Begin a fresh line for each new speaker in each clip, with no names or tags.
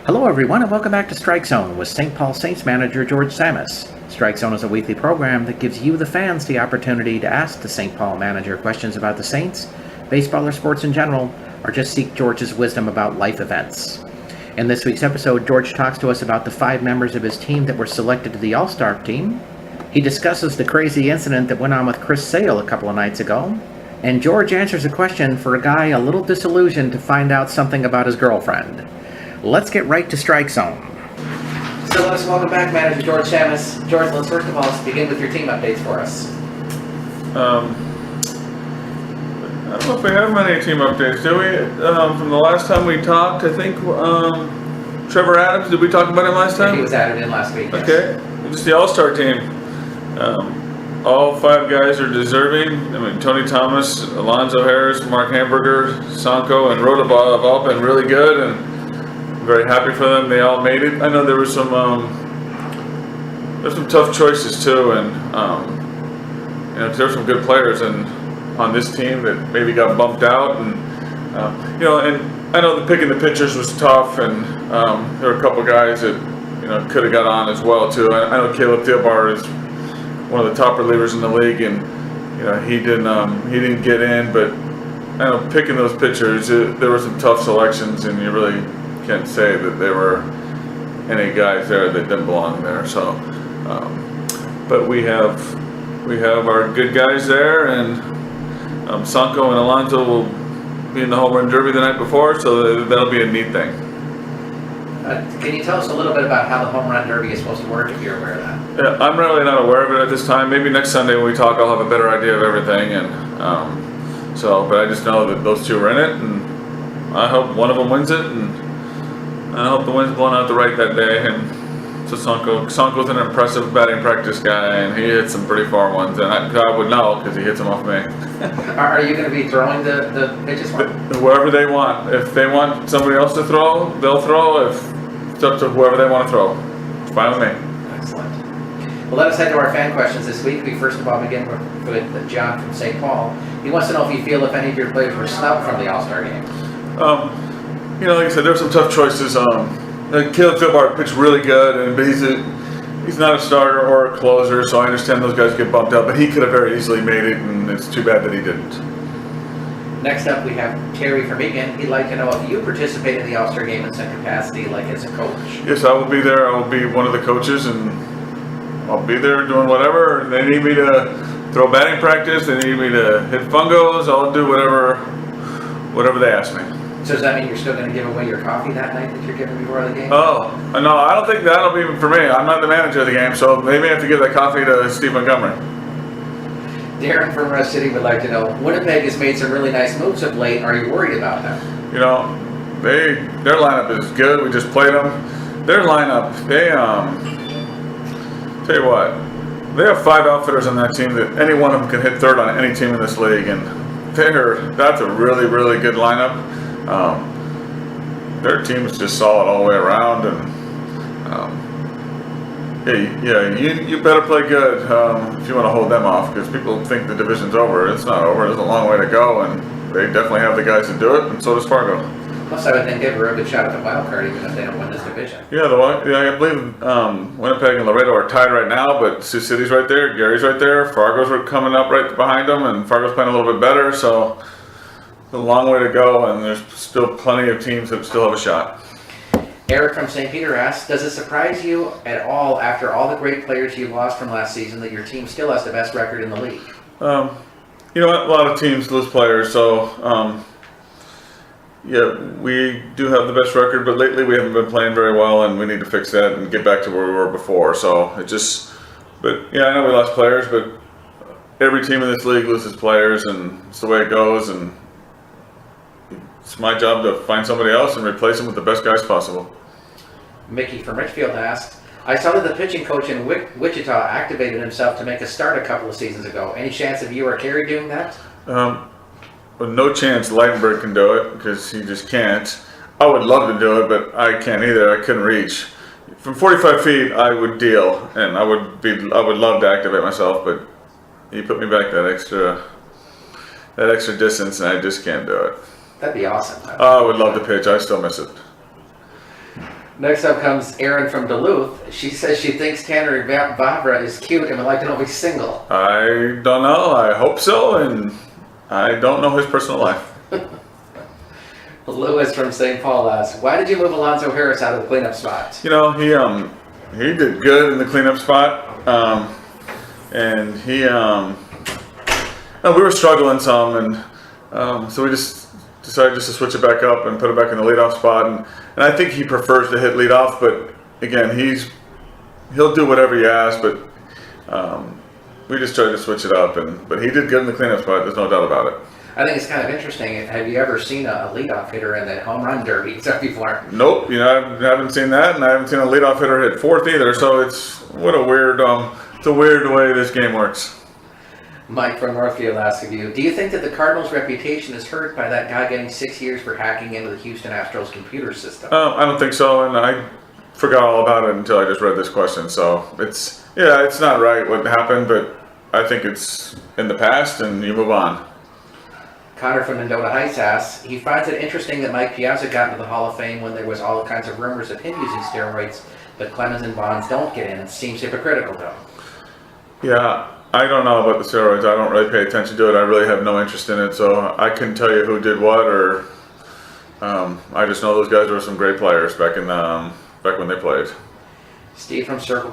Hello everyone and welcome back to Strike Zone with St. Paul Saints Manager George Tsamis. Strike Zone is a weekly program that gives you, the fans, the opportunity to ask the St. Paul Manager questions about the Saints, baseball or sports in general, or just seek George's wisdom about life events. In this week's episode, George talks to us about the 5 members of his team that were selected to the All-Star team. He discusses the crazy incident that went on with Chris Sale a couple of nights ago. And George answers a question for a guy a little disillusioned to find out something about his girlfriend. Let's get right to Strike Zone. So let's welcome back Manager George Tsamis. George, let's first of all begin with your team updates for us.
I don't know if we have many team updates, do we? From the last time we talked, I think Trevor Adams, did we talk about him last time?
Yeah, he was added in last week.
Okay, yes. Just the All-Star team. All 5 guys are deserving. I mean, Tony Thomas, Alonzo Harris, Mark Hamburger, Sanko, and Rodabov have all been really good, and I'm very happy for them. They all made it. I know there were some tough choices too, and there were some good players on this team that maybe got bumped out, and and I know the picking the pitchers was tough, and there were a couple guys that could have got on as well too. I know Caleb Theobar is one of the top relievers in the league, and he didn't get in, but I know picking those pitchers, there were some tough selections, and you really can't say that there were any guys there that didn't belong there. So, but we have our good guys there, and Sanko and Alonzo will be in the home run derby the night before, so that'll be a neat thing.
Can you tell us a little bit about how the home run derby is supposed to work, if you're aware of that?
Yeah, I'm really not aware of it at this time. Maybe next Sunday when we talk, I'll have a better idea of everything. And but I just know that those 2 are in it, and I hope one of them wins it, and I hope the wind's blowing out the right that day. And so Sanko's an impressive batting practice guy, and he hits some pretty far ones, and I would know because he hits them off me.
Are you going to be throwing the pitches for them?
Whoever they want. If they want somebody else to throw, they'll throw. It's up to whoever they want to throw. It's fine with me.
Excellent. Well, let us head to our fan questions this week. We first of all begin with John from St. Paul. He wants to know if you feel if any of your players were snubbed from the All-Star game.
Like I said, there were some tough choices. Caleb Theobar pitched really good, but he's not a starter or a closer, so I understand those guys get bumped up. But he could have very easily made it, and it's too bad that he didn't.
Next up, we have Terry from Egan. He'd like to know if you participate in the All-Star game in some capacity, like as a coach.
Yes, I will be there. I will be one of the coaches, and I'll be there doing whatever. They need me to throw batting practice. They need me to hit fungos. I'll do whatever they ask me.
So does that mean you're still going to give away your coffee that night that you're giving before the game?
Oh, no, I don't think that'll be for me. I'm not the manager of the game, so they may have to give that coffee to Steve Montgomery.
Darren from Rush City would like to know, Winnipeg has made some really nice moves of late. Are you worried about them?
Their lineup is good. We just played them. Their lineup, tell you what, they have 5 outfitters on that team that any one of them can hit third on any team in this league, and that's a really, really good lineup. Their team is just solid all the way around, and you better play good if you want to hold them off, because people think the division's over. It's not over. There's a long way to go, and they definitely have the guys to do it, and so does Fargo.
Plus, I would think they have a real good shot at the wild card, even if they don't win this division.
Yeah, I believe Winnipeg and Laredo are tied right now, but Sioux City's right there, Gary's right there, Fargo's coming up right behind them, and Fargo's playing a little bit better, so a long way to go, and there's still plenty of teams that still have a shot.
Eric from St. Peter asks, does it surprise you at all, after all the great players you lost from last season, that your team still has the best record in the league?
A lot of teams lose players, so we do have the best record, but lately we haven't been playing very well, and we need to fix that and get back to where we were before. So I know we lost players, but every team in this league loses players, and it's the way it goes, and it's my job to find somebody else and replace them with the best guys possible.
Mickey from Richfield asks, I saw that the pitching coach in Wichita activated himself to make a start a couple of seasons ago. Any chance of you or Kerry doing that?
Well, no chance Leitenberg can do it, because he just can't. I would love to do it, but I can't either. I couldn't reach. From 45 feet, I would deal, and I would love to activate myself, but he put me back that extra distance, and I just can't do it.
That'd be awesome.
I would love to pitch. I still miss it.
Next up comes Erin from Duluth. She says she thinks Tanner Vavra is cute and would like to know if he's single.
I don't know. I hope so, and I don't know his personal life.
Lewis from St. Paul asks, why did you move Alonzo Harris out of the cleanup spot?
You know, he did good in the cleanup spot, and we were struggling some, and so we just decided just to switch it back up and put it back in the leadoff spot, and I think he prefers to hit leadoff, but again, he'll do whatever you ask, but we just tried to switch it up, but he did good in the cleanup spot. There's no doubt about it.
I think it's kind of interesting. Have you ever seen a leadoff hitter in the home run derby before?
Nope, I haven't seen that, and I haven't seen a leadoff hitter hit fourth either. So it's a weird way this game works.
Mike from Northfield asks of you, do you think that the Cardinals' reputation is hurt by that guy getting 6 years for hacking into the Houston Astros computer system?
I don't think so, and I forgot all about it until I just read this question. So it's not right what happened, but I think it's in the past, and you move on.
Connor from Mendota Heights asks, he finds it interesting that Mike Piazza got into the Hall of Fame when there was all kinds of rumors of him using steroids, but Clemens and Bonds don't get in. It seems hypocritical, though.
Yeah, I don't know about the steroids. I don't really pay attention to it. I really have no interest in it, so I couldn't tell you who did what, or I just know those guys were some great players back when they played.
Steve from Circle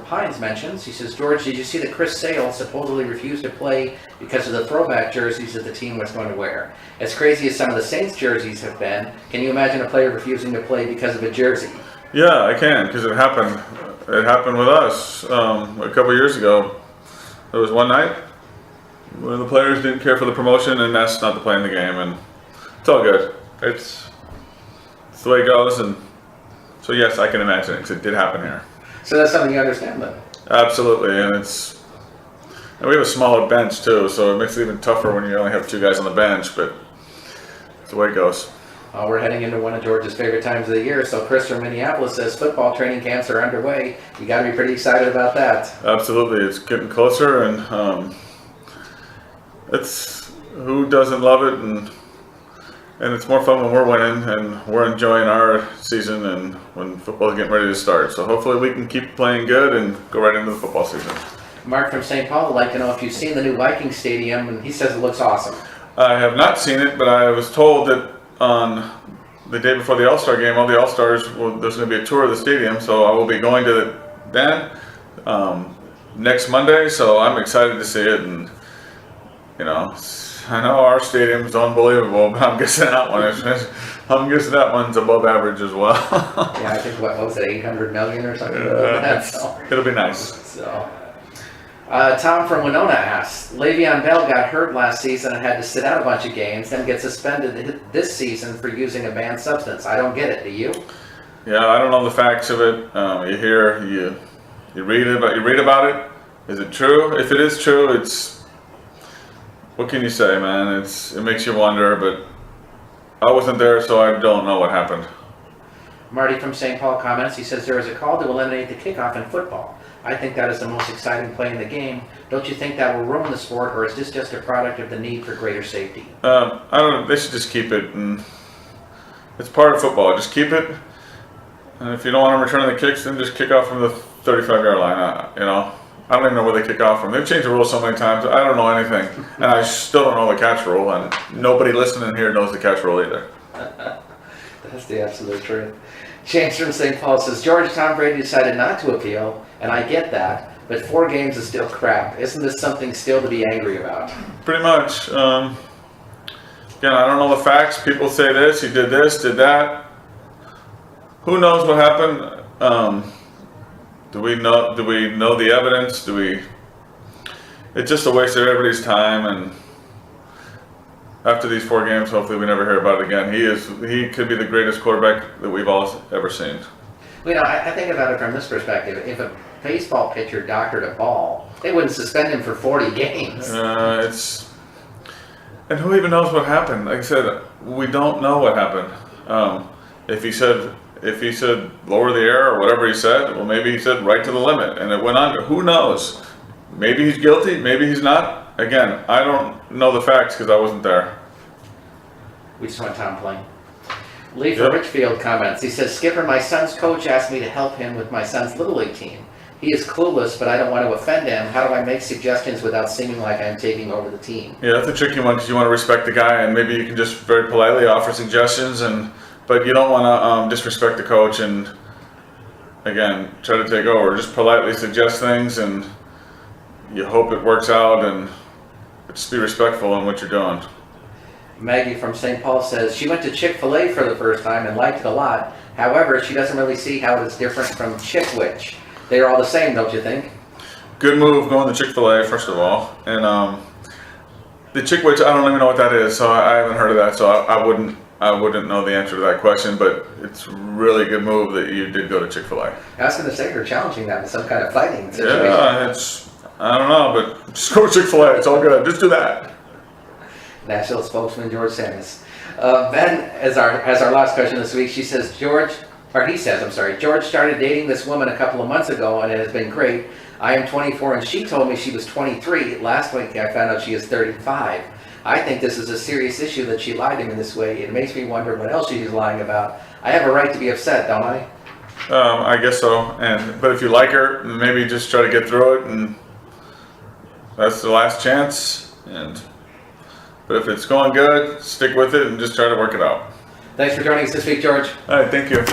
Pines mentions, he says, George, did you see that Chris Sale supposedly refused to play because of the throwback jerseys that the team was going to wear? As crazy as some of the Saints jerseys have been, can you imagine a player refusing to play because of a jersey?
Yeah, I can, because it happened. It happened with us a couple years ago. There was one night where the players didn't care for the promotion and asked not to play in the game, and it's all good. It's the way it goes, and so yes, I can imagine it, because it did happen here.
So that's something you understand, then?
Absolutely, and we have a smaller bench too, so it makes it even tougher when you only have two guys on the bench, but it's the way it goes.
We're heading into one of George's favorite times of the year, so Chris from Minneapolis says football training camps are underway. You got to be pretty excited about that.
Absolutely, it's getting closer, and it's who doesn't love it, and it's more fun when we're winning and we're enjoying our season and when football's getting ready to start. So hopefully we can keep playing good and go right into the football season.
Mark from St. Paul would like to know if you've seen the new Vikings Stadium, and he says it looks awesome.
I have not seen it, but I was told that on the day before the All-Star game, all the All-Stars, there's going to be a tour of the stadium, so I will be going to that next Monday, so I'm excited to see it, and I know our stadium's unbelievable, but I'm guessing that one's above average as well.
Yeah, I think what was it, 800 million or something like that. So.
It'll be nice.
So, Tom from Winona asks, Le'Veon Bell got hurt last season and had to sit out a bunch of games, then get suspended this season for using a banned substance. I don't get it. Do you?
Yeah, I don't know the facts of it. You hear, you read about it. Is it true? If it is true, what can you say, man? It makes you wonder, but I wasn't there, so I don't know what happened.
Marty from St. Paul comments, he says there is a call to eliminate the kickoff in football. I think that is the most exciting play in the game. Don't you think that will ruin the sport, or is this just a product of the need for greater safety?
I don't know. They should just keep it, and it's part of football. Just keep it, and if you don't want to return the kicks, then just kick off from the 35-yard line. I don't even know where they kick off from. They've changed the rules so many times. I don't know anything. And I still don't know the catch rule. And nobody listening here knows the catch rule either.
That's the absolute truth. James from St. Paul says, George, Tom Brady decided not to appeal, and I get that, but 4 games is still crap. Isn't this something still to be angry about?
Pretty much. Again, I don't know the facts. People say this, he did this, did that. Who knows what happened? Do we know the evidence? It's just a waste of everybody's time, and after these 4 games, hopefully we never hear about it again. He could be the greatest quarterback that we've all ever seen.
I think about it from this perspective. If a baseball pitcher doctored a ball, they wouldn't suspend him for 40 games.
And who even knows what happened? Like I said, we don't know what happened. If he said lower the air or whatever he said, well, maybe he said right to the limit and it went under. Who knows? Maybe he's guilty, maybe he's not. Again, I don't know the facts because I wasn't there.
We just want Tom playing. Lee from Richfield comments. He says, Skipper, my son's coach asked me to help him with my son's Little League team. He is clueless, but I don't want to offend him. How do I make suggestions without seeming like I'm taking over the team?
Yeah, that's a tricky one because you want to respect the guy, and maybe you can just very politely offer suggestions, but you don't want to disrespect the coach and, again, try to take over. Just politely suggest things, and you hope it works out, and just be respectful in what you're doing.
Maggie from St. Paul says she went to Chick-fil-A for the first time and liked it a lot. However, she doesn't really see how it is different from Chickwich. They are all the same, don't you think?
Good move going to Chick-fil-A, first of all. And the Chickwich, I don't even know what that is, so I haven't heard of that, so I wouldn't know the answer to that question, but it's really good move that you did go to Chick-fil-A.
I was going to say you're challenging them in some kind of fighting situation.
Yeah, I don't know, but just go to Chick-fil-A, it's all good. Just do that.
National spokesman George Tsamis. Ben, as our last question this week, he says, George started dating this woman a couple of months ago and it has been great. I am 24 and she told me she was 23. Last week I found out she is 35. I think this is a serious issue that she lied to me this way. It makes me wonder what else she's lying about. I have a right to be upset, don't I?
I guess so. But if you like her, maybe just try to get through it, and that's the last chance. But if it's going good, stick with it and just try to work it out.
Thanks for joining us this week, George.
All right, thank you.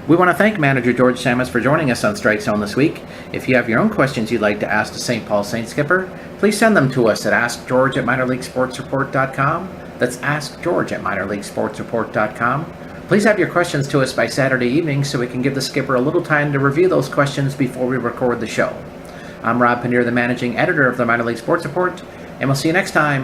We want to thank Manager George Tsamis for joining us on Strike Zone this week. If you have your own questions you'd like to ask the St. Paul Saints skipper, please send them to us at askgeorge@minorleaguesportsreport.com. That's askgeorge@minorleaguesportsreport.com. Please have your questions to us by Saturday evening so we can give the skipper a little time to review those questions before we record the show. I'm Rob Pannier, the managing editor of the Minor League Sports Report, and we'll see you next time